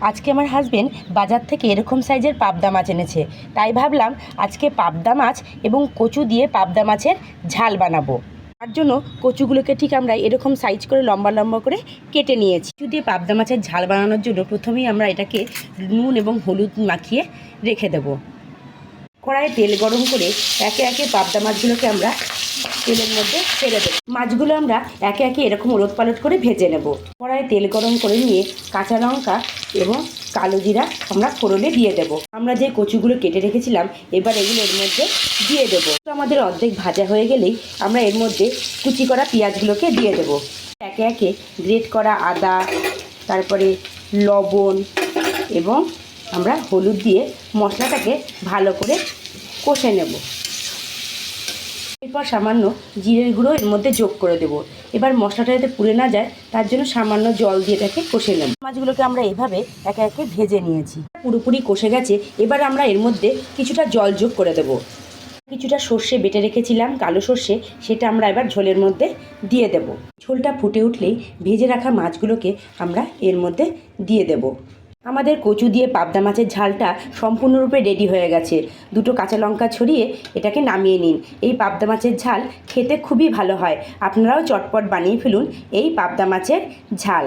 আজকে আমার হাজবেন্ড বাজার থেকে এরকম সাইজের পাবদা মাছ এনেছে, তাই ভাবলাম আজকে পাবদা মাছ এবং কচু দিয়ে পাবদা মাছের ঝাল বানাবো। তার জন্য কচুগুলোকে ঠিক আমরা এরকম সাইজ করে লম্বা লম্বা করে কেটে নিয়েছি। কচু দিয়ে পাবদা মাছের ঝাল বানানোর জন্য প্রথমেই আমরা এটাকে নুন এবং হলুদ মাখিয়ে রেখে দেবো। কড়াইয়ে তেল গরম করে একে একে পাবদা মাছগুলোকে আমরা তেলের মধ্যে ছেড়ে দেবো। মাছগুলো আমরা একে একে এরকম ওলটপালট করে ভেজে নেব। কড়াইয়ে তেল গরম করে নিয়ে কাঁচা লঙ্কা এবং কালো জিরা আমরা ফোড়নে দিয়ে দেব। আমরা যে কচুগুলো কেটে রেখেছিলাম এবার এগুলো এর মধ্যে দিয়ে দেবো। আমাদের অর্ধেক ভাজা হয়ে গেলেই আমরা এর মধ্যে কুচি করা পেঁয়াজগুলোকে দিয়ে দেব। একে একে গ্রেট করা আদা, তারপরে লবণ এবং আমরা হলুদ দিয়ে মশলাটাকে ভালো করে কষে নেব। এরপর সামান্য জিরের গুঁড়ো এর মধ্যে যোগ করে দেব। এবার মশলাটা যাতে পুড়ে না যায় তার জন্য সামান্য জল দিয়ে এটাকে কষে নেব। মাছগুলোকে আমরা এভাবে একে একে ভেজে নিয়েছি, পুরোপুরি কষে গেছে। এবার আমরা এর মধ্যে কিছুটা জল যোগ করে দেব। কিছুটা সর্ষে বেটে রেখেছিলাম, কালো সর্ষে, সেটা আমরা এবার ঝোলের মধ্যে দিয়ে দেব। ঝোলটা ফুটে উঠলেই ভেজে রাখা মাছগুলোকে আমরা এর মধ্যে দিয়ে দেব। আমাদের কচু দিয়ে পাবদা মাছের ঝালটা সম্পূর্ণরূপে রেডি হয়ে গেছে। দুটো কাঁচা লঙ্কা ছড়িয়ে এটাকে নামিয়ে নিন। এই পাবদা মাছের ঝাল খেতে খুবই ভালো হয়। আপনারাও চটপট বানিয়ে ফেলুন এই পাবদা মাছের ঝাল।